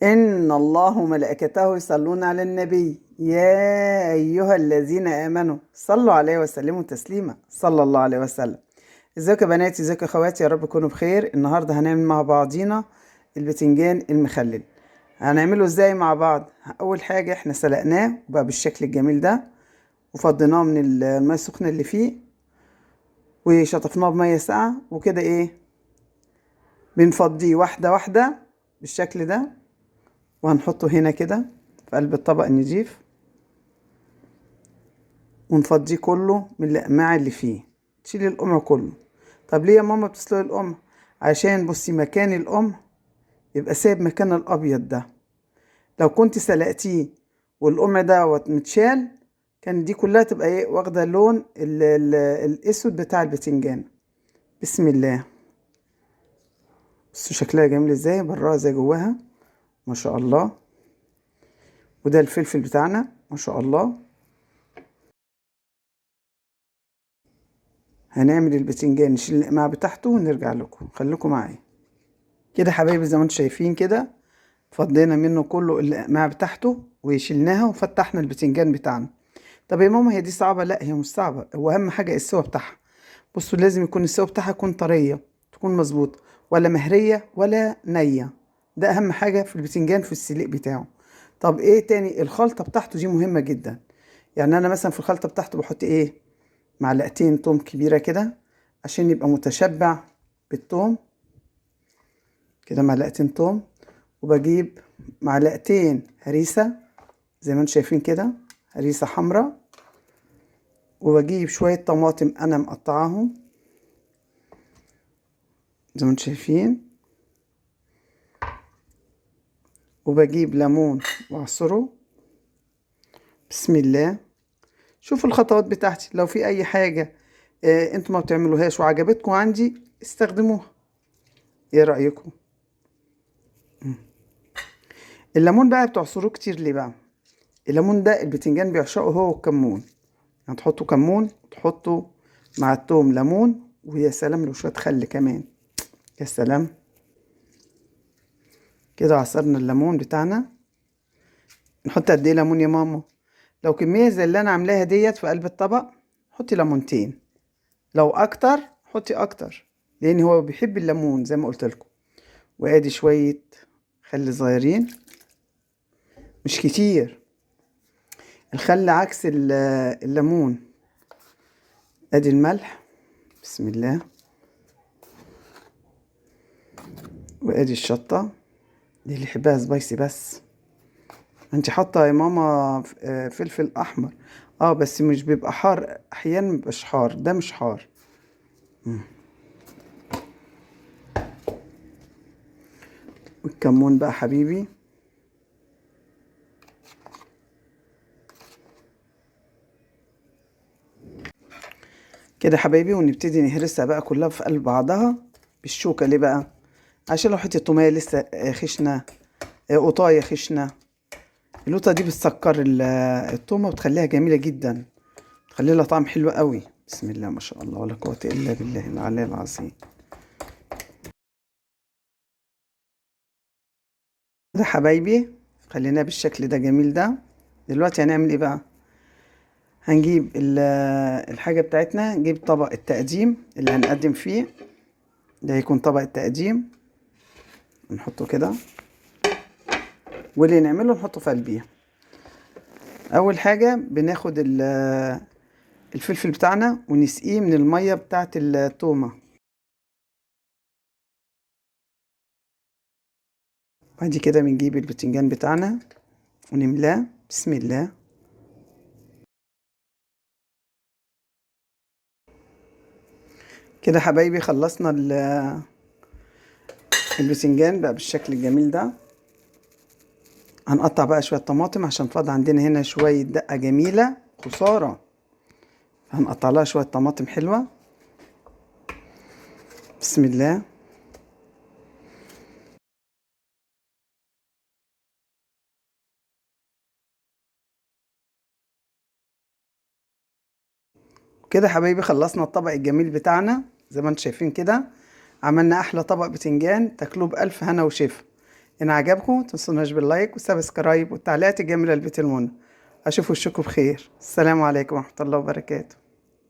إن الله وملائكته يصلون على النبي يا أيها الذين آمنوا صلوا عليه وسلموا تسليما صلى الله عليه وسلم. ازيكم يا بناتي، ازيكم يا اخواتي، يا رب تكونوا بخير. النهارده هنعمل مع بعضينا البتنجان المخلل. هنعمله ازاي مع بعض؟ اول حاجه احنا سلقناه وبقى بالشكل الجميل ده، وفضيناه من الميه السخنه اللي فيه، وشطفناه بميه ساقعه، وكده ايه بنفضيه واحده واحده بالشكل ده، وهنحطه هنا كده في قلب الطبق النضيف، ونفضيه كله من الأقماع اللي فيه. تشيلي القمع كله. طب ليه يا ماما بتسلقي القمع؟ عشان بصي مكان القمع يبقى سايب مكان الأبيض ده. لو كنت سلقتيه والقمع دوت متشال، كان دي كلها تبقى ايه، واخدة اللون الأسود بتاع البتنجان. بسم الله. بصوا شكلها جميل ازاي، براها زي جواها، ما شاء الله. وده الفلفل بتاعنا ما شاء الله. هنعمل البتنجان، نشيل القماع بتاعته ونرجع لكم، خليكم معايا كده حبايبي. زي ما انتم شايفين كده، فضينا منه كله القماع بتاعته وشيلناها وفتحنا البتنجان بتاعنا. طب يا ماما هي دي صعبة؟ لا هي مش صعبة، هو أهم حاجة السوا بتاعها. بصوا لازم يكون السوا بتاعها يكون طرية، تكون مظبوطة، ولا مهرية ولا نية. ده أهم حاجة في البتنجان في السليق بتاعه. طب ايه تاني؟ الخلطة بتاعته دي مهمة جدا. يعني أنا مثلا في الخلطة بتاعته بحط ايه؟ معلقتين توم كبيرة كده عشان يبقى متشبع بالتوم، كده معلقتين توم. وبجيب معلقتين هريسة زي ما انتم شايفين كده، هريسة حمراء. وبجيب شوية طماطم أنا مقطعاهم زي ما انتم شايفين. وبجيب ليمون وأعصره. بسم الله. شوفوا الخطوات بتاعتي، لو في أي حاجة انتوا ما بتعملوهاش وعجبتكم عندي استخدموها. ايه رأيكم؟ الليمون بقى بتعصروه كتير ليه بقى؟ الليمون ده البتنجان بيعشقه هو والكمون. يعني تحطوا كمون، تحطوا مع التوم ليمون، ويا سلام لو شوية خل كمان، يا سلام. كده عصرنا الليمون بتاعنا. نحط قد ايه ليمون يا ماما؟ لو كمية زي اللي انا عاملاها ديت في قلب الطبق، حطي ليمونتين. لو اكتر حطي اكتر، لان هو بيحب الليمون زي ما قلت لكم. وادي شوية خل صغيرين، مش كتير. الخل عكس الليمون. ادي الملح. بسم الله. وادي الشطة، دي اللي يحبها سبايسي بس. انت حاطه يا ماما فلفل احمر. اه بس مش بيبقى حار، احيانا مبيبقاش حار، ده مش حار. والكمون بقى حبيبي. كده حبايبي، ونبتدي نهرسها بقى كلها في قلب بعضها بالشوكة. ليه بقى؟ عشان لو حتة تومية لسه خشنة، قطاية خشنة، القطة دي بتسكر التومة وتخليها جميلة جدا، تخلي لها طعم حلو قوي. بسم الله ما شاء الله، ولا قوة إلا بالله العلي العظيم. ده حبايبي خليناه بالشكل ده جميل ده. دلوقتي هنعمل ايه بقى؟ هنجيب الحاجة بتاعتنا، نجيب طبق التقديم اللي هنقدم فيه. ده هيكون طبق التقديم، نحطه كده، واللي نعمله نحطه في قلبيه. اول حاجة بناخد الفلفل بتاعنا ونسقيه من المية بتاعت التومة. بعد كده بنجيب البتنجان بتاعنا ونملاه. بسم الله. كده حبايبي خلصنا البتنجان بقى بالشكل الجميل ده. هنقطع بقى شوية طماطم عشان فاضل عندنا هنا شوية دقة جميلة خسارة. هنقطع لها شوية طماطم حلوة. بسم الله. كده حبايبي خلصنا الطبق الجميل بتاعنا زي ما انتم شايفين كده. عملنا احلى طبق بتنجان، تاكلوه بألف هنا وشفا. إن عجبكم متنسوناش باللايك والسبسكرايب والتعليقات الجميلة لبيت المنى. أشوف وشكم بخير. السلام عليكم ورحمة الله وبركاته.